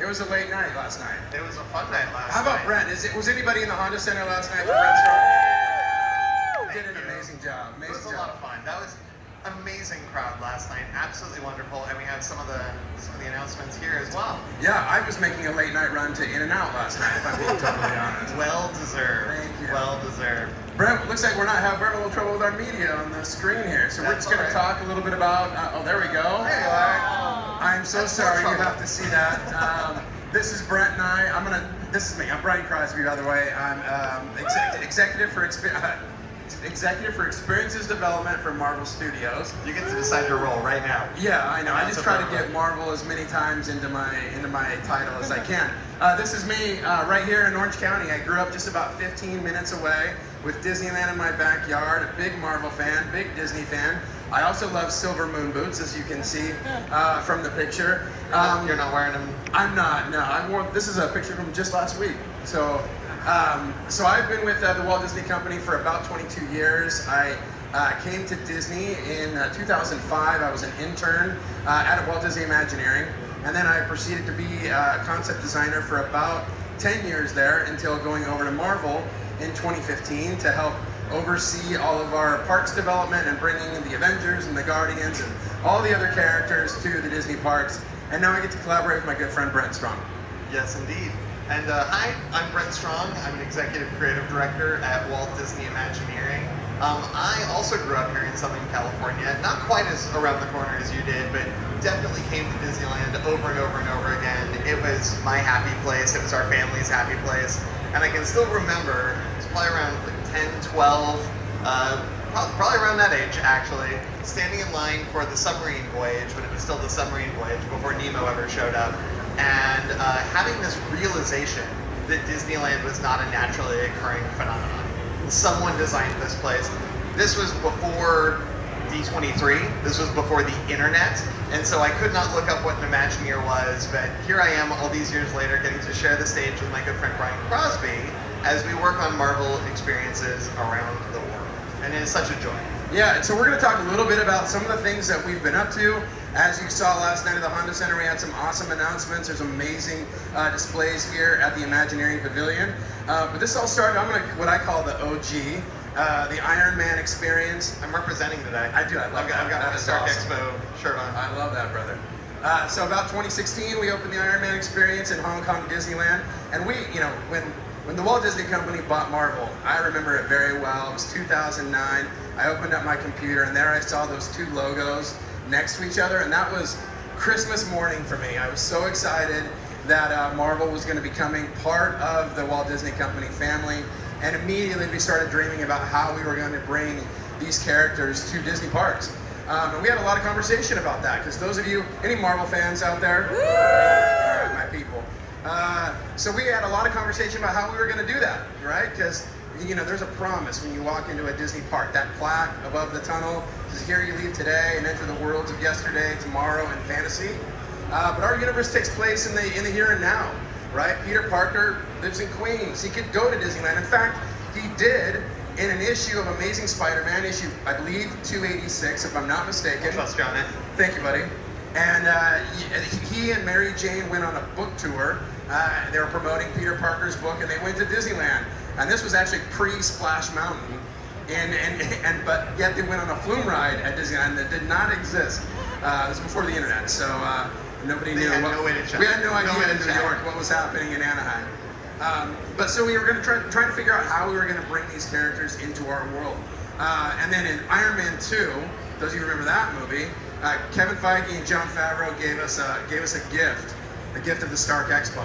It was a late night last night. It was a fun night last night. How about Brent? Was anybody in the Honda Center last night for Brent Strong? Did an amazing job. It was a lot of fun. That was amazing crowd last night. Absolutely wonderful. And we had some of the announcements here as well. Yeah, I was making a late night run to In-N-Out last night, if I'm being totally honest. Well deserved. Thank you. Well deserved. Brent, looks like we're having a little trouble with our media on the screen here, so we're just going to talk a little bit about. Oh, there we go. There you are. I'm so sorry you have to see that. This is Brent and I. This is me. I'm Brian Crosby, by the way. I'm executive for Experiences Development for Marvel Studios. You get to decide your role right now. Yeah, I know. I just try to get Marvel as many times into my title as I can. This is me right here in Orange County. I grew up just about 15 minutes away with Disneyland in my backyard. A big Marvel fan, big Disney fan. I also love silver moon boots, as you can see from the picture. You're not wearing them? I'm not. No, this is a picture from just last week. So I've been with the Walt Disney Company for about 22 years. I came to Disney in 2005. I was an intern at Walt Disney Imagineering, and then I proceeded to be a concept designer for about 10 years there until going over to Marvel in 2015 to help oversee all of our parks development and bringing the Avengers and the Guardians and all the other characters to the Disney parks. And now I get to collaborate with my good friend Brent Strong. Yes, indeed. And hi, I'm Brent Strong. I'm an executive creative director at Walt Disney Imagineering. I also grew up here in Southern California, not quite as around the corner as you did, but definitely came to Disneyland over and over and over again. It was my happy place. It was our family's happy place. And I can still remember, it was probably around 10, 12, probably around that age actually, standing in line for the submarine voyage, when it was still the submarine voyage before Nemo ever showed up, and having this realization that Disneyland was not a naturally occurring phenomenon. Someone designed this place. This was before D23, this was before the internet, and so I could not look up what an Imagineer was, but here I am all these years later getting to share the stage with my good friend Brian Crosby as we work on Marvel experiences around the world. And it is such a joy. Yeah, and so we're going to talk a little bit about some of the things that we've been up to. As you saw last night at the Honda Center, we had some awesome announcements. There's amazing displays here at the Imagineering Pavilion. But this all started, I'm going to what I call the OG, the Iron Man experience. I'm representing today. I do, I love that. I've got my Stark awesome. Expo shirt on. I love that, brother. So about 2016, we opened the Iron Man experience in Hong Kong Disneyland. And when the Walt Disney Company bought Marvel, I remember it very well. It was 2009. I opened up my computer, and there I saw those two logos next to each other, and that was Christmas morning for me. I was so excited that Marvel was going to be becoming part of the Walt Disney Company family, and immediately we started dreaming about how we were going to bring these characters to Disney parks. And we had a lot of conversation about that, because those of you, any Marvel fans out there? Woo! All right, my people. So we had a lot of conversation about how we were going to do that, right? Because there's a promise when you walk into a Disney park. That plaque above the tunnel says, "Here you leave today and enter the worlds of yesterday, tomorrow, and fantasy." But our universe takes place in the here and now, right? Peter Parker lives in Queens. He could go to Disneyland. In fact, he did in an issue of Amazing Spider-Man, issue, I believe, 286, if I'm not mistaken. Trust you on it. Thank you, buddy. And he and Mary Jane went on a book tour. They were promoting Peter Parker's book, and they went to Disneyland. And this was actually pre-Splash Mountain, but yet they went on a flume ride at Disneyland that did not exist. It was before the internet, so nobody knew. We had no idea in New York what was happening in Anaheim. But so we were going to try to figure out how we were going to bring these characters into our world. And then in Iron Man 2, those of you who remember that movie, Kevin Feige and Jon Favreau gave us a gift, the gift of the Stark Expo.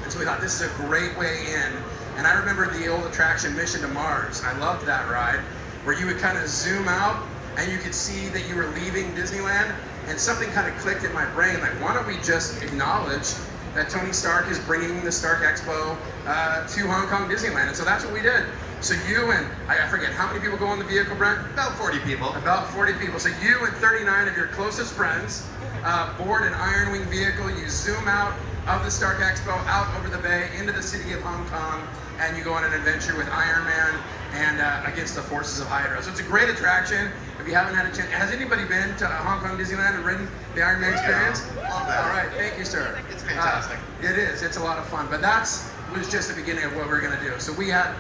And so we thought this is a great way in. And I remember the old attraction Mission to Mars. I loved that ride, where you would kind of zoom out and you could see that you were leaving Disneyland, and something kind of clicked in my brain, like, why don't we just acknowledge that Tony Stark is bringing the Stark Expo to Hong Kong Disneyland? And so that's what we did. So you and, I forget, how many people go on the vehicle, Brent? About 40 people. About 40 people. So you and 39 of your closest friends board an Iron Wing vehicle, you zoom out of the Stark Expo, out over the bay, into the city of Hong Kong, and you go on an adventure with Iron Man and against the forces of Hydra. So it's a great attraction. If you haven't had a chance, has anybody been to Hong Kong Disneyland and ridden the Iron Man experience? Love that. All right, thank you, sir. It's fantastic. It is. It's a lot of fun. But was just the beginning of what we're going to do. So we had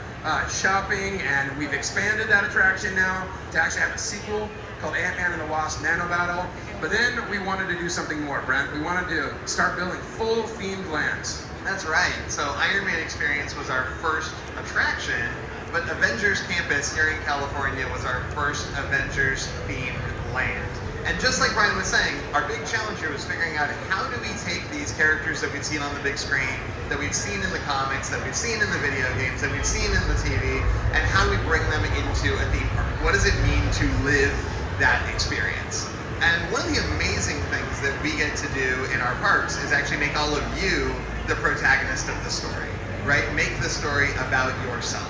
shopping, and we've expanded that attraction now to actually have a sequel called Ant-Man and the Wasp Nano Battle. But then we wanted to do something more, Brent. We wanted to start building full themed lands. That's right. So Iron Man Experience was our first attraction, but Avengers Campus here in California was our first Avengers themed land. And just like Brian was saying, our big challenge here was figuring out how do we take these characters that we've seen on the big screen, that we've seen in the comics, that we've seen in the video games, that we've seen in the TV, and how do we bring them into a theme park? What does it mean to live that experience? And one of the amazing things that we get to do in our parks is actually make all of you the protagonist of the story, right? Make the story about yourself.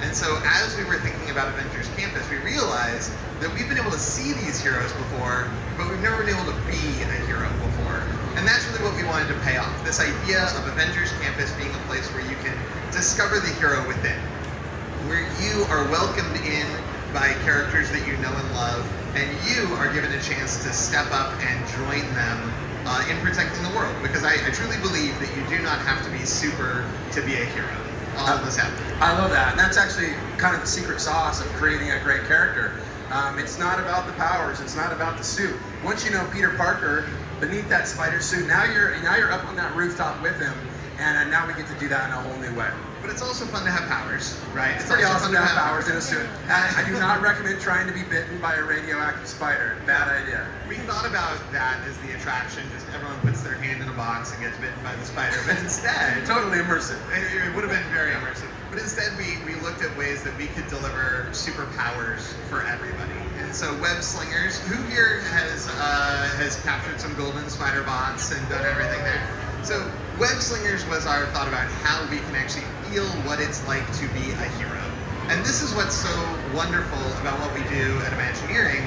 And so as we were thinking about Avengers Campus, we realized that we've been able to see these heroes before, but we've never been able to be a hero before. And that's really what we wanted to pay off. This idea of Avengers Campus being a place where you can discover the hero within, where you are welcomed in by characters that you know and love, and you are given a chance to step up and join them in protecting the world. Because I truly believe that you do not have to be super to be a hero. All of this happening. I love that. And that's actually kind of the secret sauce of creating a great character. It's not about the powers. It's not about the suit. Once you know Peter Parker beneath that spider suit, now you're up on that rooftop with him, and now we get to do that in a whole new way. But it's also fun to have powers, right? It's pretty awesome to have powers in a suit. I do not recommend trying to be bitten by a radioactive spider. Bad idea. We thought about that as the attraction, just everyone puts their hand in a box and gets bitten by the spider, but instead... Totally immersive. It would have been very immersive. But instead we looked at ways that we could deliver superpowers for everybody. And so web slingers, who here has captured some golden spider bots and done everything there? So web slingers was our thought about how we can actually feel what it's like to be a hero. And this is what's so wonderful about what we do at Imagineering,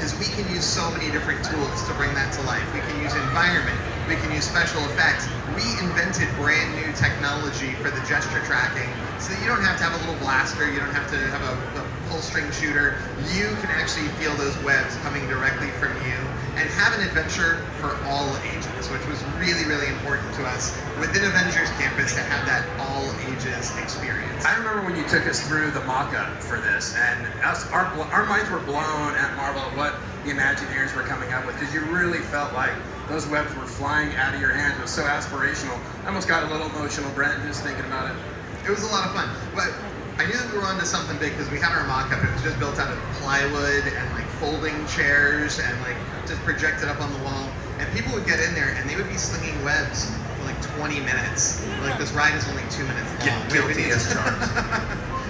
is we can use so many different tools to bring that to life. We can use environment, we can use special effects. We invented brand new technology for the gesture tracking, so that you don't have to have a little blaster, you don't have to have a pull string shooter. You can actually feel those webs coming directly from you and have an adventure for all ages, which was really, really important to us within Avengers Campus to have that all ages experience. I remember when you took us through the mock-up for this, and our minds were blown at Marvel at what the Imagineers were coming up with, because you really felt like those webs were flying out of your hands. It was so aspirational. I almost got a little emotional, Brent, just thinking about it. It was a lot of fun, but I knew that we were onto something big because we had our mock-up. It was just built out of plywood and like folding chairs and like just projected up on the wall. And people would get in there and they would be slinging webs for like 20 minutes. Like, this ride is only 2 minutes long. Guilty as charged.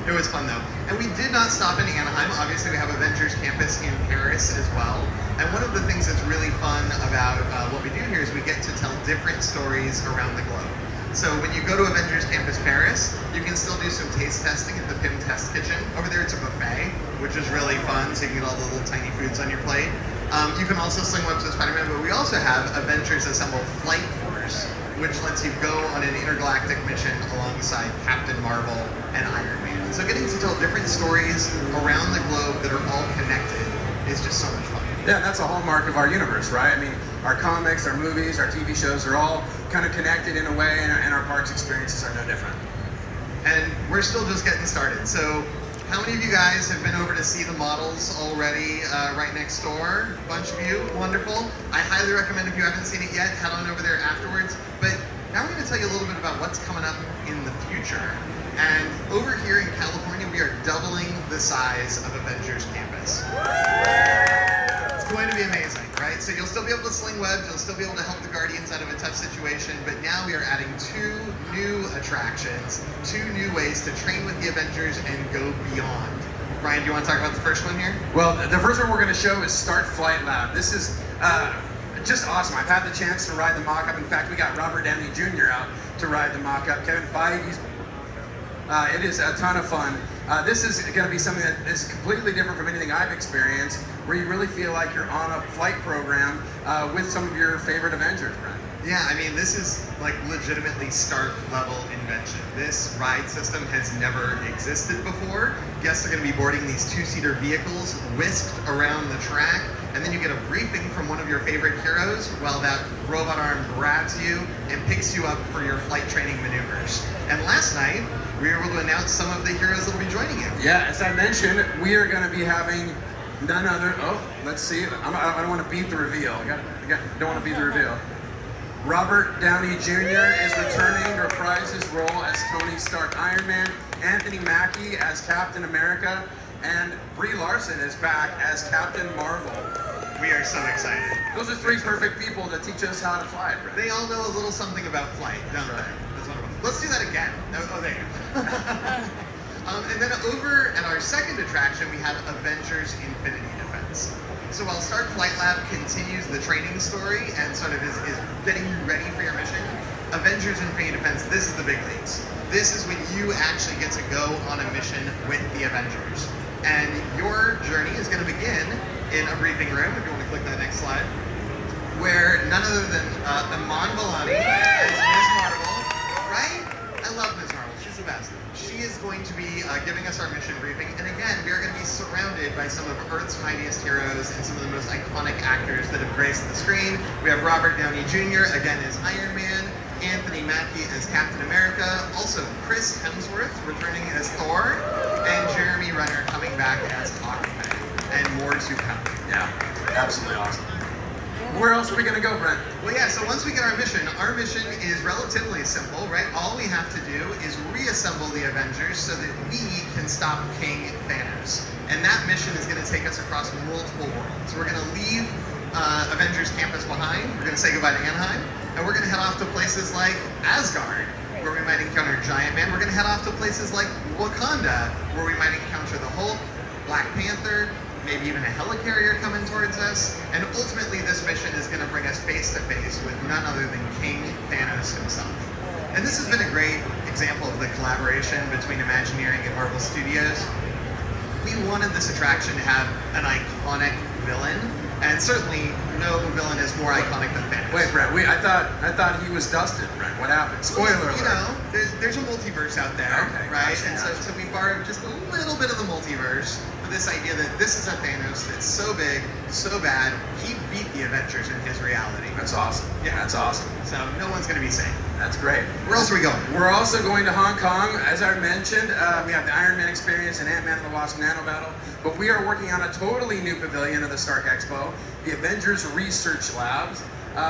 It was fun though. And we did not stop in Anaheim. Obviously we have Avengers Campus in Paris as well. And one of the things that's really fun about what we do here is we get to tell different stories around the globe. So when you go to Avengers Campus Paris, you can still do some taste testing at the PIM Test Kitchen. Over there it's a buffet, which is really fun, so you can get all the little tiny foods on your plate. You can also sling webs with Spider-Man, but we also have Avengers Assemble Flight Force, which lets you go on an intergalactic mission alongside Captain Marvel and Iron Man. So getting to tell different stories around the globe that are all connected is just so much fun. Yeah, that's a hallmark of our universe, right? I mean, our comics, our movies, our TV shows are all kind of connected in a way, and our parks experiences are no different. And we're still just getting started. So how many of you guys have been over to see the models already right next door? A bunch of you, wonderful. I highly recommend, if you haven't seen it yet, head on over there afterwards. But now we're going to tell you a little bit about what's coming up in the future. And over here in California, we are doubling the size of Avengers Campus. It's going to be amazing, right? So you'll still be able to sling webs, you'll still be able to help the Guardians out of a tough situation, but now we are adding 2 new attractions, 2 new ways to train with the Avengers and go beyond. Brian, do you want to talk about the first one here? Well, the first one we're going to show is Start Flight Lab. This is just awesome. I've had the chance to ride the mock-up. In fact, we got Robert Downey Jr. out to ride the mock-up. Kevin Feige's it is a ton of fun. This is going to be something that is completely different from anything I've experienced, where you really feel like you're on a flight program with some of your favorite Avengers, Brent. Yeah, I mean, this is like legitimately Stark level invention. This ride system has never existed before. Guests are going to be boarding these two-seater vehicles, whisked around the track, and then you get a briefing from one of your favorite heroes while that robot arm grabs you and picks you up for your flight training maneuvers. And last night, we were able to announce some of the heroes that will be joining you. Yeah, as I mentioned, we are going to be having none other. Oh, let's see. I don't want to beat the reveal. Don't want to beat the reveal. Robert Downey Jr. is returning to reprise his role as Tony Stark Iron Man. Anthony Mackie as Captain America. And Brie Larson is back as Captain Marvel. We are so excited. Those are three perfect people to teach us how to fly, Brett. They all know a little something about flight, don't they? That's wonderful. Let's do that again. Oh, there you go. And then over at our second attraction, we have Avengers Infinity Defense. So while Stark Flight Lab continues the training story and sort of is getting you ready for your mission, Avengers Infinity Defense, this is the big leagues. This is when you actually get to go on a mission with the Avengers. And your journey is going to begin in a briefing room, if you want to click that next slide, where none other than Iman Vellani as Ms. Marvel, right? I love Ms. Marvel, she's the best. She is going to be giving us our mission briefing, and again, we are going to be surrounded by some of Earth's mightiest heroes and some of the most iconic actors that have graced the screen. We have Robert Downey Jr., again, as Iron Man, Anthony Mackie as Captain America, also Chris Hemsworth returning as Thor, and Jeremy Renner coming back as Aquaman, and more to come. Yeah, absolutely awesome. Where else are we going to go, Brent? Well, yeah, so once we get our mission is relatively simple, right? All we have to do is reassemble the Avengers so that we can stop King Thanos. And that mission is going to take us across multiple worlds. We're going to leave Avengers Campus behind, we're going to say goodbye to Anaheim, and we're going to head off to places like Asgard, where we might encounter Giant Man. We're going to head off to places like Wakanda, where we might encounter the Hulk, Black Panther, maybe even a helicarrier coming towards us, and ultimately this mission is going to bring us face to face with none other than King Thanos himself. And this has been a great example of the collaboration between Imagineering and Marvel Studios. We wanted this attraction to have an iconic villain, and certainly no villain is more iconic than Thanos. Wait, Brent, I thought he was dusted, Brent. What happened? Spoiler alert. You know, there's a multiverse out there, okay, right? Gotcha, and gotcha. so we borrowed just a little bit of the multiverse for this idea that this is a Thanos that's so big, so bad, he beat the Avengers in his reality. That's awesome. Yeah, that's awesome. So no one's going to be safe. That's great. Where else are we going? We're also going to Hong Kong. As I mentioned, we have the Iron Man experience and Ant-Man and the Wasp Nano Battle, but we are working on a totally new pavilion of the Stark Expo, the Avengers Research Labs,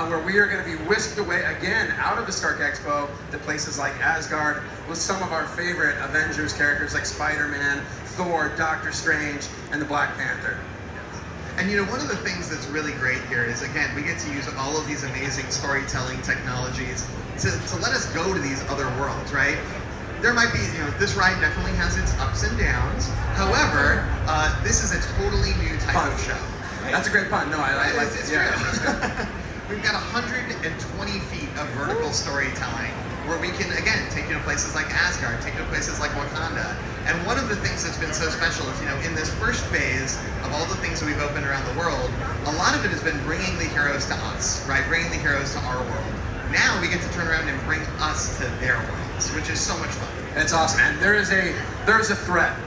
where we are going to be whisked away again out of the Stark Expo to places like Asgard with some of our favorite Avengers characters like Spider-Man, Thor, Doctor Strange, and the Black Panther. And you know, one of the things that's really great here is, again, we get to use all of these amazing storytelling technologies to let us go to these other worlds, right? There might be, you know, this ride definitely has its ups and downs. However, this is a totally new type of show. That's a great pun. No, I like it. It's Yeah, true. that's good. We've got 120 feet of vertical storytelling where we can, again, take you to places like Asgard, take you to places like Wakanda. And one of the things that's been so special is, you know, in this first phase of all the things that we've opened around the world, a lot of it has been bringing the heroes to us, right? Bringing the heroes to our world. Now we get to turn around and bring us to their worlds, which is so much fun. It's awesome, and there is a threat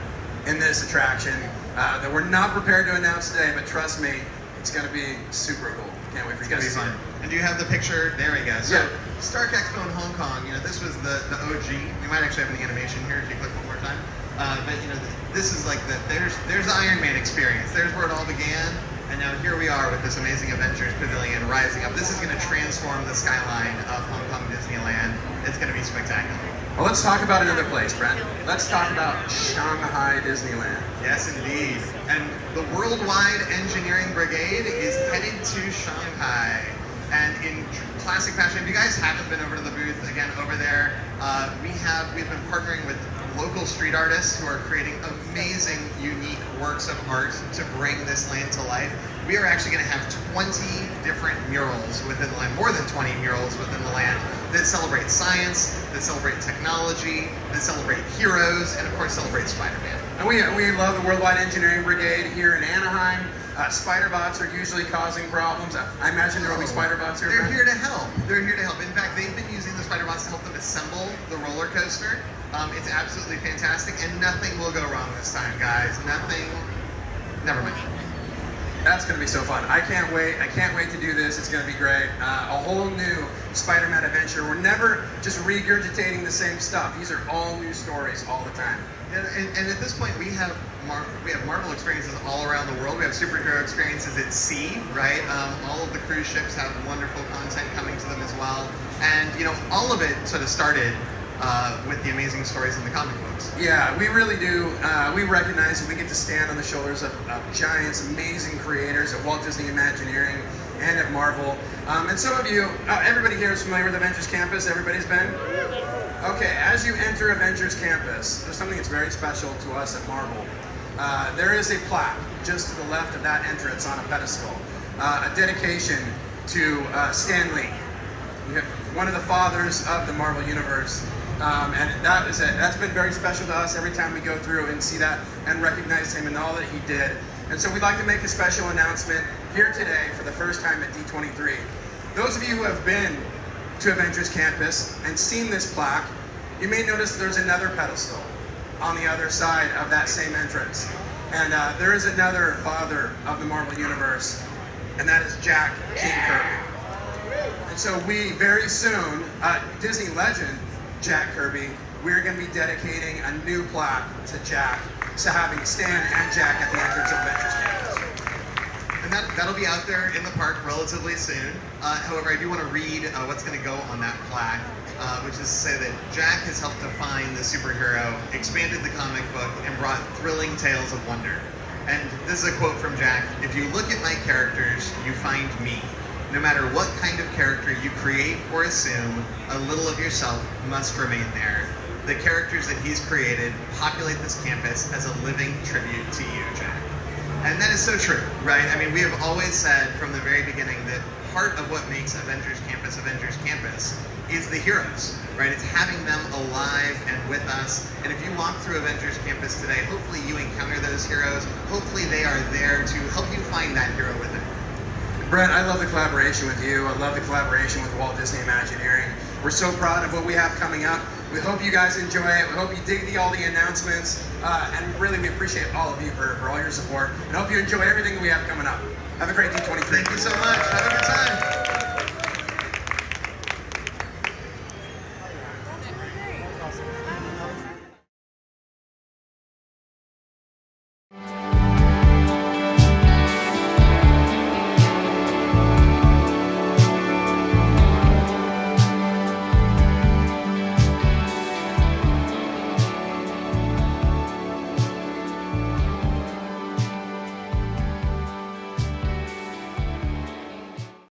in this attraction that we're not prepared to announce today, but trust me, it's going to be super cool. Can't wait for you guys to see it. And do you have the picture? There we go. So Yeah. Stark Expo in Hong Kong, you know, this was the OG. We might actually have an animation here if you click one more time. But you know, this is like there's the Iron Man experience. There's where it all began. And now here we are with this amazing Avengers Pavilion rising up. This is going to transform the skyline of Hong Kong Disneyland. It's going to be spectacular. Well, let's talk about another place, Brent. Let's talk about Shanghai Disneyland. Yes, indeed. And the Worldwide Engineering Brigade is headed to Shanghai. And in classic fashion, if you guys haven't been over to the booth, again, over there, we've been partnering with local street artists who are creating amazing, unique works of art to bring this land to life. We are actually going to have 20 different murals within the land, more than 20 murals within the land, that celebrate science, that celebrate technology, that celebrate heroes, and of course celebrate Spider-Man. And we love the Worldwide Engineering Brigade here in Anaheim. Spider bots are usually causing problems. I imagine there will be spider bots here. They're Brent? here to help. They're here to help. In fact, they've been using the spider bots to help them assemble the roller coaster. It's absolutely fantastic, and nothing will go wrong this time, guys. Nothing. Never mind. That's going to be so fun. I can't wait. I can't wait to do this. It's going to be great. A whole new Spider-Man adventure. We're never just regurgitating the same stuff. These are all new stories all the time. And at this point, we have Marvel experiences all around the world. We have superhero experiences at sea, right? All of the cruise ships have wonderful content coming to them as well. And, you know, all of it sort of started with the amazing stories in the comic books. Yeah, we really do. We recognize that we get to stand on the shoulders of giants, amazing creators at Walt Disney Imagineering and at Marvel. And some of you, everybody here is familiar with Avengers Campus? Everybody's been? Okay, as you enter Avengers Campus, there's something that's very special to us at Marvel. There is a plaque just to the left of that entrance on a pedestal, a dedication to Stan Lee, one of the fathers of the Marvel Universe. And that's been very special to us every time we go through and see that and recognize him and all that he did. And so we'd like to make a special announcement here today for the first time at D23. Those of you who have been to Avengers Campus and seen this plaque, you may notice there's another pedestal on the other side of that same entrance. And there is another father of the Marvel Universe, and that is Jack Kirby. And so we very soon, Disney legend Jack Kirby, we're going to be dedicating a new plaque to Jack, so having Stan and Jack at the entrance of Avengers Campus. And that'll be out there in the park relatively soon. However, I do want to read what's going to go on that plaque, which is to say that Jack has helped define the superhero, expanded the comic book, and brought thrilling tales of wonder. And this is a quote from Jack: "If you look at my characters, you find me. No matter what kind of character you create or assume, a little of yourself must remain there. The characters that he's created populate this campus as a living tribute to you, Jack." And that is so true, right? I mean, we have always said from the very beginning that part of what makes Avengers Campus is the heroes, right? It's having them alive and with us. And if you walk through Avengers Campus today, hopefully you encounter those heroes. Hopefully they are there to help you find that hero within. Brent, I love the collaboration with you. I love the collaboration with Walt Disney Imagineering. We're so proud of what we have coming up. We hope you guys enjoy it. We hope you dig all the announcements. And really, we appreciate all of you for all your support. And hope you enjoy everything that we have coming up. Have a great D23. Thank you so much. Have a good time.